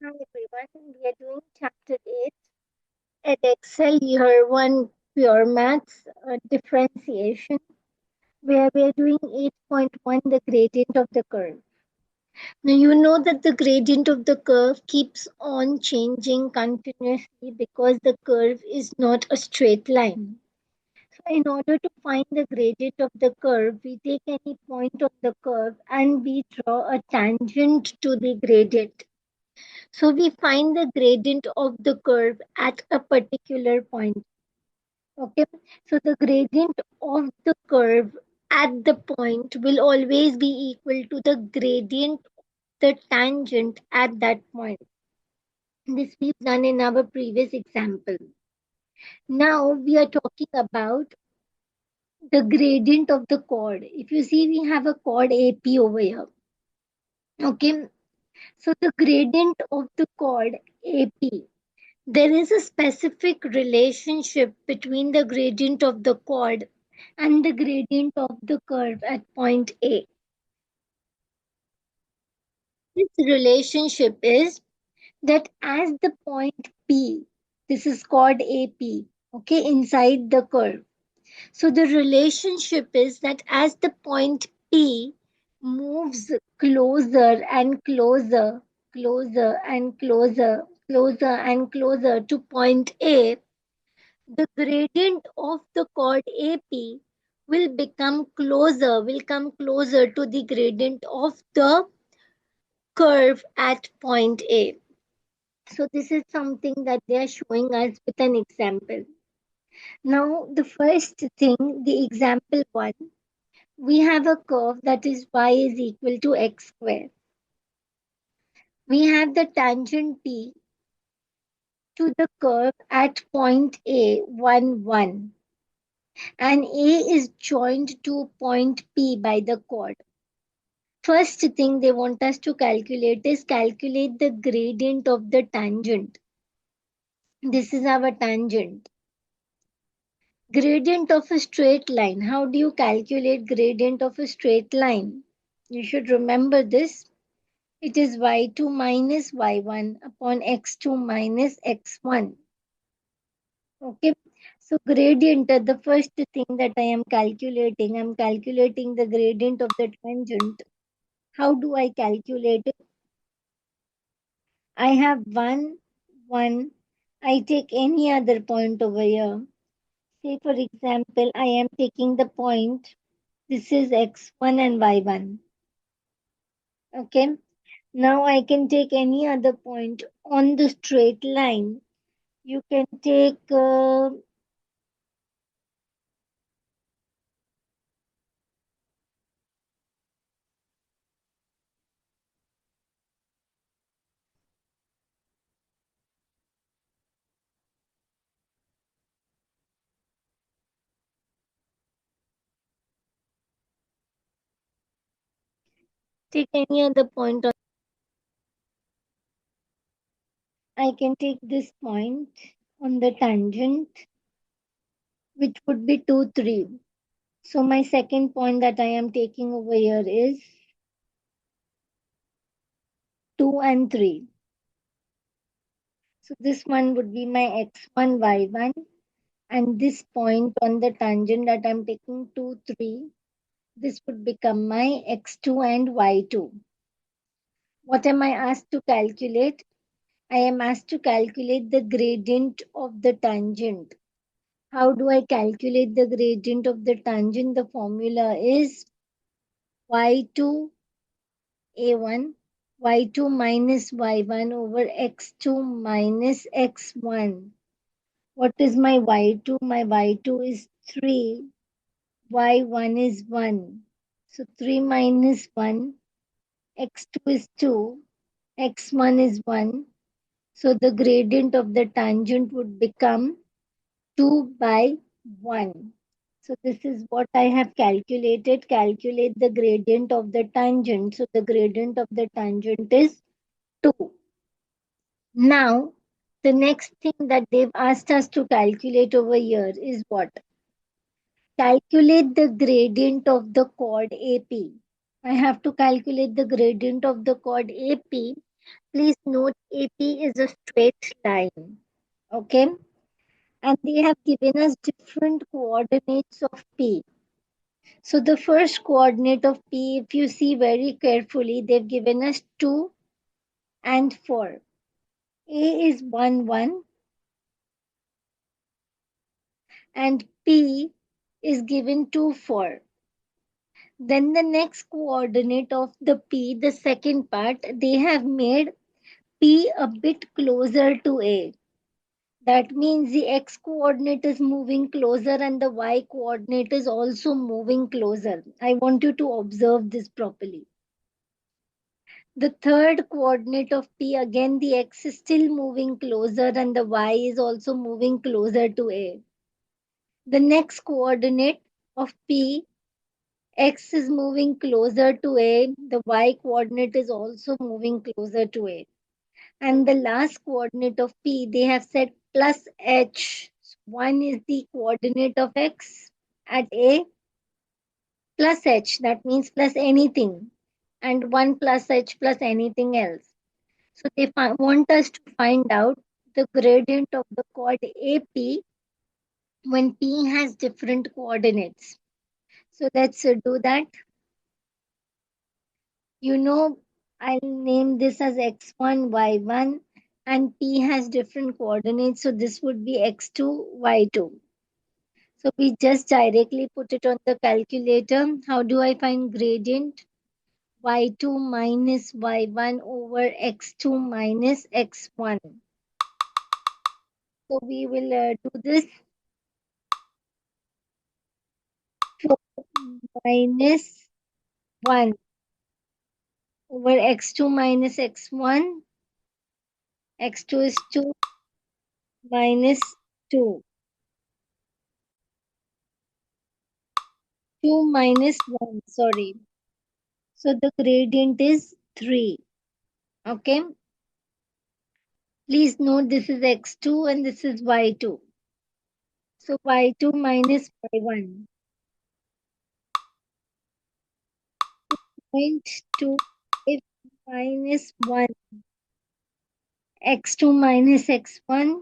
Hi everyone, we are doing chapter 8, Edexcel year 1 pure maths differentiation, where we are doing 8.1, the gradient of the curve. Now you know that the gradient of the curve keeps on changing continuously because the curve is not a straight line. So in order to find the gradient of the curve, we take any point of the curve and we draw a tangent to the gradient. So we find the gradient of the curve at a particular point. Okay. So the gradient of the curve at the point will always be equal to the gradient of the tangent at that point. This we've done in our previous example. Now we are talking about the gradient of the chord. If you see, we have a chord AP over here. Okay. So the gradient of the chord AP, there is a specific relationship between the gradient of the chord and the gradient of the curve at point A. This relationship is that as the point P, this is chord AP, okay, inside the curve. So the relationship is that as the point P moves closer and closer, closer and closer, closer and closer to point A, the gradient of the chord AP will come closer to the gradient of the curve at point A. So this is something that they are showing us with an example. Now the first thing, the example one, we have a curve that is y is equal to x square. We have the tangent T to the curve at point A, 1, 1. And A is joined to point P by the chord. First thing they want us to calculate is calculate the gradient of the tangent. This is our tangent. Gradient of a straight line. How do you calculate gradient of a straight line? You should remember this. It is y2 minus y1 upon x2 minus x1. Okay. So gradient, the first thing that I'm calculating the gradient of the tangent. How do I calculate it? I have 1, 1. I take any other point over here. Say, for example, I am taking the point. This is x1 and y1. Okay. Now I can take any other point on the straight line. You can take any other point on. I can take this point on the tangent, which would be 2, 3. So my second point that I am taking over here is 2 and 3. So this one would be my x1, y1, and this point on the tangent that I'm taking 2, 3, this would become my x2 and y2. What am I asked to calculate? I am asked to calculate the gradient of the tangent. How do I calculate the gradient of the tangent? The formula is y2 a1 y2 minus y1 over x2 minus x1. What is my y2? My y2 is 3, y1 is 1. So 3 minus 1, x2 is 2, x1 is 1. So the gradient of the tangent would become 2 by 1. So this is what I have calculated. Calculate the gradient of the tangent. So the gradient of the tangent is 2. Now, the next thing that they've asked us to calculate over here is what? Calculate the gradient of the chord AP. I have to calculate the gradient of the chord AP Please note AP is a straight line. Okay. And they have given us different coordinates of P. So the first coordinate of P, if you see very carefully, they've given us 2 and 4. A is 1, 1, and P is given 2, 4. Then the next coordinate of the P, the second part, they have made P a bit closer to A. That means the x coordinate is moving closer and the y coordinate is also moving closer. I want you to observe this properly. The third coordinate of P, again the x is still moving closer and the y is also moving closer to A. The next coordinate of P, x is moving closer to A, the y coordinate is also moving closer to A. And the last coordinate of P, they have said plus h. One is the coordinate of x at A, plus h, that means plus anything, and 1 plus h plus anything else. So they want us to find out the gradient of the chord AP when P has different coordinates. So let's do that. You know, I'll name this as x1, y1, and P has different coordinates. So this would be x2, y2. So we just directly put it on the calculator. How do I find gradient? Y2 minus y1 over x2 minus x1. So we will do this. 4 minus 1 over x2 minus x1. x2 is 2 minus 2. 2 minus 1, sorry. So the gradient is 3. Okay. Please note this is x2 and this is y2. So y2 minus y1. 0.25 minus 1. x2 minus x1.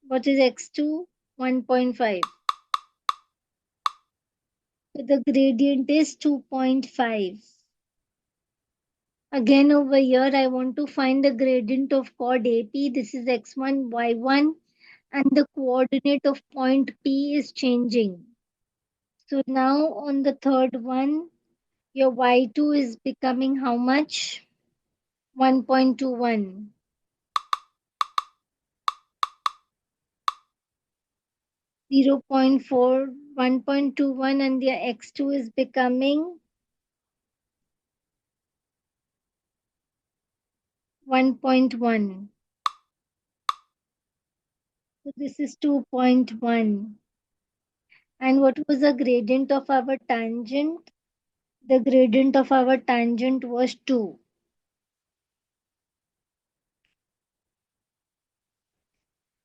What is x2? 1.5. So the gradient is 2.5. Again over here, I want to find the gradient of chord AP. This is x1, y1, and the coordinate of point P is changing. So now on the third one, your y2 is becoming how much? 1.21. 0.4, 1.21, and the x2 is becoming 1.1. So this is 2.1. And what was the gradient of our tangent? The gradient of our tangent was 2.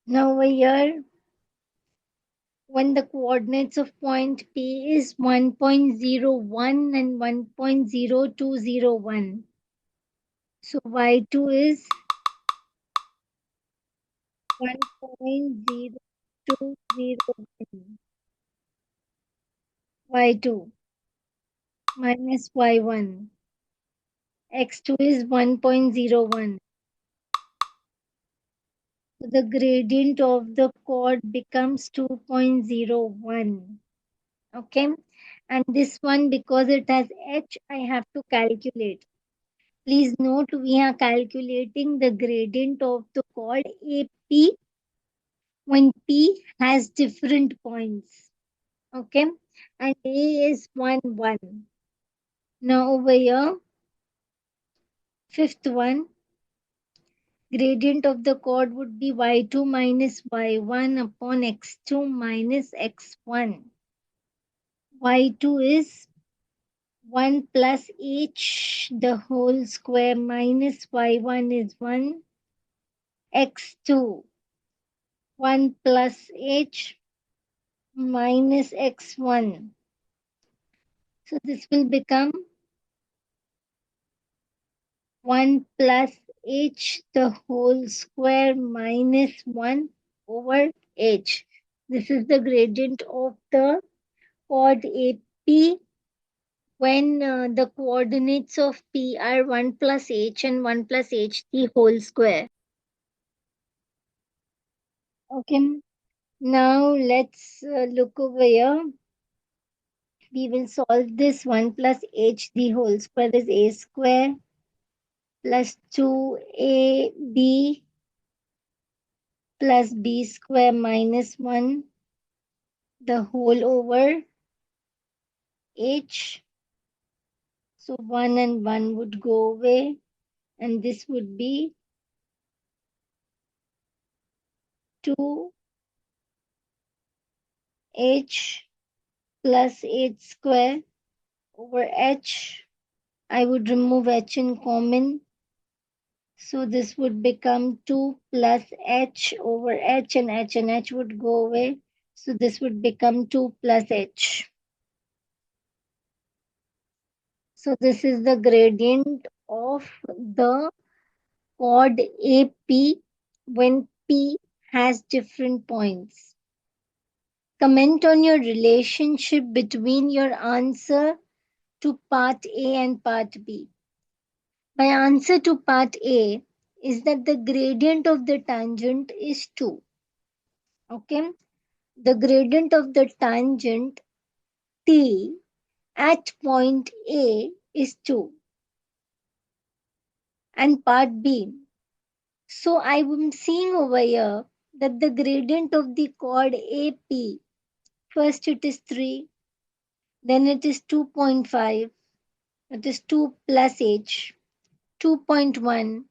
Now over here, when the coordinates of point P is 1.01 and 1.0201. So y2 is 1.0201. y2 minus y1. x2 is 1.01. So the gradient of the chord becomes 2.01. Okay. And this one, because it has h, I have to calculate. Please note we are calculating the gradient of the chord AP when P has different points. Okay. And A is 1, 1. Now over here, fifth one, gradient of the chord would be y2 minus y1 upon x2 minus x1. y2 is 1 plus h the whole square minus y1 is 1, x2 1 plus h minus x1. So this will become 1 plus h the whole square minus 1 over h. This is the gradient of the chord AP when the coordinates of P are 1 plus h and 1 plus h the whole square. Okay, now let's look over here. We will solve this 1 plus h the whole square is a square plus 2ab plus b square minus 1 the whole over h. So 1 and 1 would go away, and this would be 2h plus h square over h. I would remove h in common. So this would become 2 plus h over h, and h would go away. So this would become 2 plus h. So this is the gradient of the chord AP when P has different points. Comment on your relationship between your answer to part A and part B. My answer to part A is that the gradient of the tangent is 2. Okay, the gradient of the tangent T at point A is 2. And part B. So I am seeing over here that the gradient of the chord AP, first it is 3, then it is 2.5, it is 2 plus h, 2.1.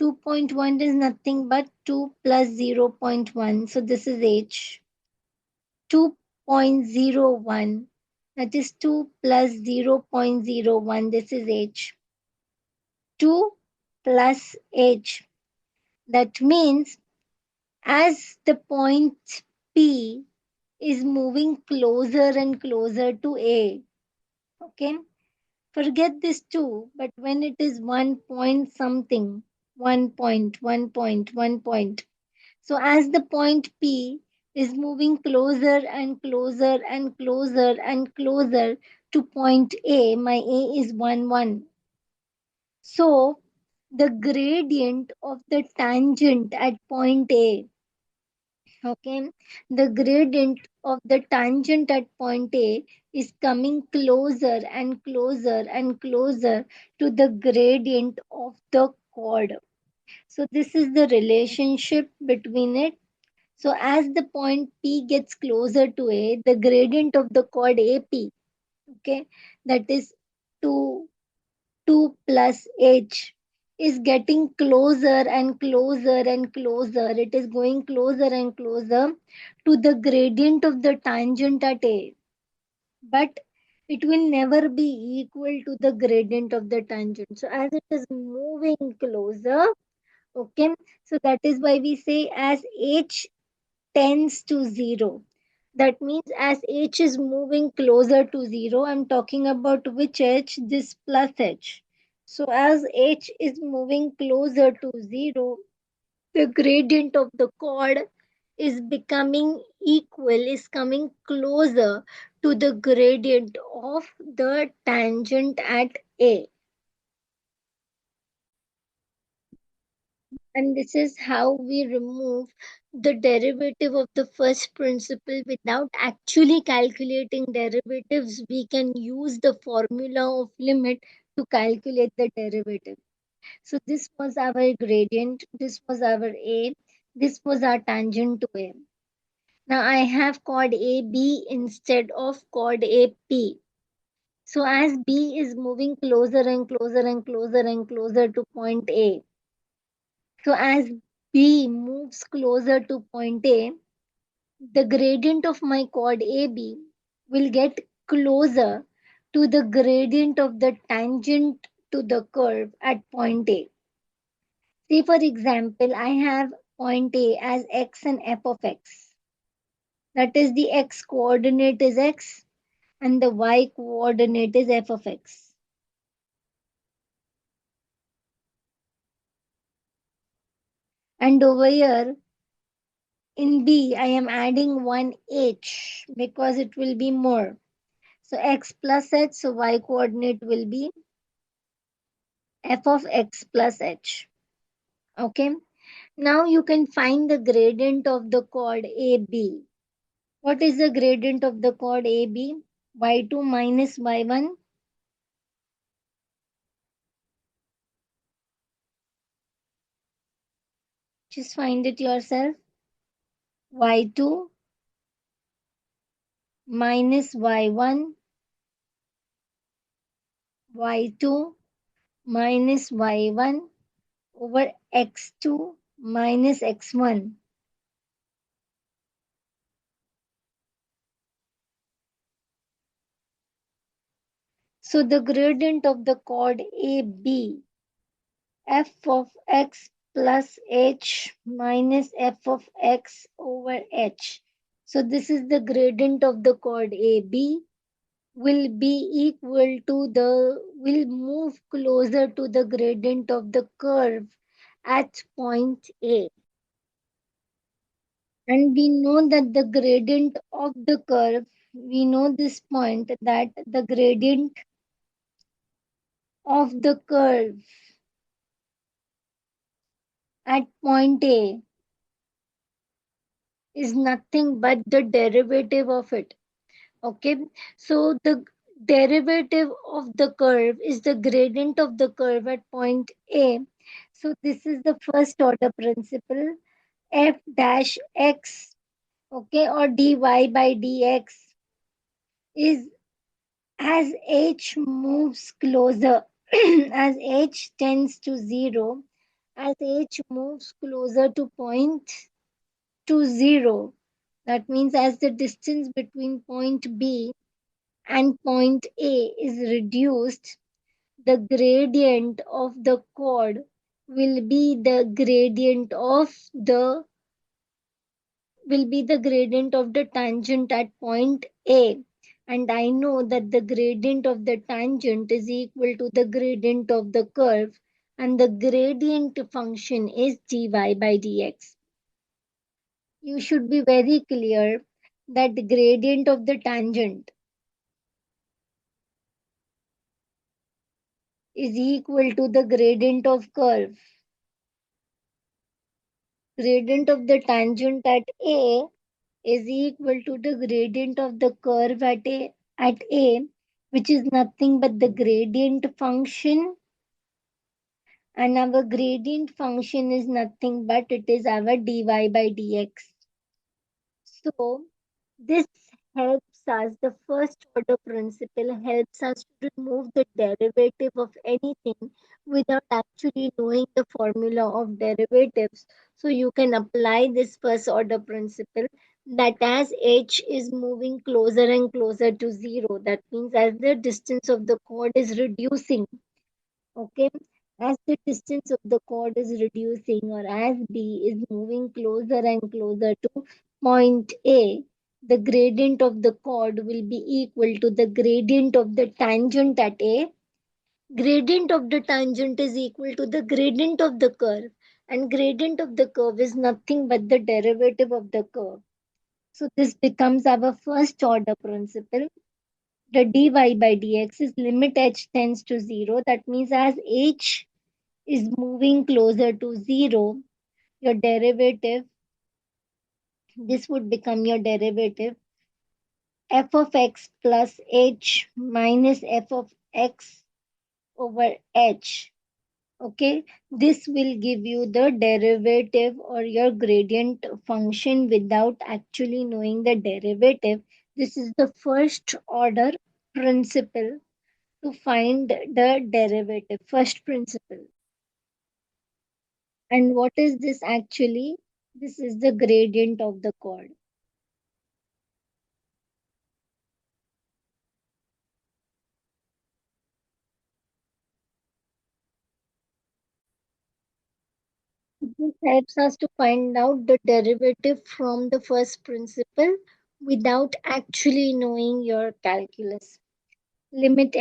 2.1 is nothing but 2 plus 0.1. So this is h. 2.01. That is 2 plus 0.01. This is h. 2 plus h. That means as the point P is moving closer and closer to A. Okay. Forget this 2, but when it is 1 point something, 1 point, 1 point, 1 point. So as the point P is moving closer and closer and closer and closer to point A, my A is 1, 1. So the gradient of the tangent at point A, okay, the gradient of the tangent at point A is coming closer and closer and closer to the gradient of the chord. So this is the relationship between it. So as the point P gets closer to A, the gradient of the chord AP, okay, that is 2, 2 plus H is getting closer and closer and closer. It is going closer and closer to the gradient of the tangent at A. But it will never be equal to the gradient of the tangent. So as it is moving closer, okay, so that is why we say as H tends to 0. That means as h is moving closer to 0, I'm talking about which h? This plus h. So as h is moving closer to 0, the gradient of the chord is becoming equal, is coming closer to the gradient of the tangent at A. And this is how we remove the derivative of the first principle without actually calculating derivatives. We can use the formula of limit to calculate the derivative. So this was our gradient, this was our A, this was our tangent to A. Now I have chord AB instead of chord AP. So as B is moving closer and closer and closer and closer to point A, so as B moves closer to point A, the gradient of my chord AB will get closer to the gradient of the tangent to the curve at point A. Say for example, I have point A as x and f of x. That is the x coordinate is x and the y coordinate is f of x. And over here in B, I am adding one h because it will be more. So x plus h, so y coordinate will be f of x plus h. Okay. Now you can find the gradient of the chord AB. What is the gradient of the chord AB? Y2 minus y1. Just find it yourself. Y2 minus y1. Y2 minus y1 over x2 minus x1. So the gradient of the chord AB, f of x plus h minus f of x over h. So this is the gradient of the chord AB will be equal to will move closer to the gradient of the curve at point A. And we know that the gradient of the curve, we know this point that the gradient of the curve at point A is nothing but the derivative of it. Okay, so the derivative of the curve is the gradient of the curve at point A. So this is the first order principle, f dash x, okay, or dy by dx is as h moves closer, as h tends to 0, as h moves closer to point to 0, that means as the distance between point B and point A is reduced, the gradient of the chord will be the gradient of the tangent at point A. And I know that the gradient of the tangent is equal to the gradient of the curve, and the gradient function is dy by dx. You should be very clear that the gradient of the tangent is equal to the gradient of curve. Gradient of the tangent at A is equal to the gradient of the curve at A, which is nothing but the gradient function, and our gradient function is nothing but it is our dy by dx. So this helps us, the first order principle helps us to remove the derivative of anything without actually knowing the formula of derivatives. So you can apply this first order principle that as h is moving closer and closer to 0, that means as the distance of the chord is reducing, okay, as the distance of the chord is reducing, or as B is moving closer and closer to point A, the gradient of the chord will be equal to the gradient of the tangent at A. Gradient of the tangent is equal to the gradient of the curve, and gradient of the curve is nothing but the derivative of the curve. So this becomes our first order principle. The dy by dx is limit h tends to 0. That means as h is moving closer to 0, your derivative, this would become your derivative, f of x plus h minus f of x over h. Okay, this will give you the derivative or your gradient function without actually knowing the derivative. This is the first order principle to find the derivative, first principle. And what is this actually? This is the gradient of the chord. This helps us to find out the derivative from the first principle without actually knowing your calculus. Limit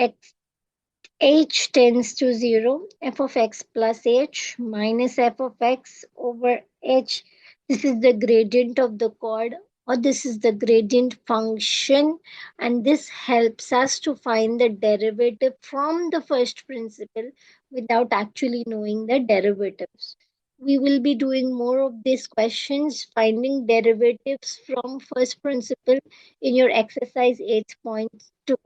h tends to 0, f of x plus h minus f of x over h. This is the gradient of the chord, or this is the gradient function, and this helps us to find the derivative from the first principle without actually knowing the derivatives. We will be doing more of these questions, finding derivatives from first principle in your exercise 8.2.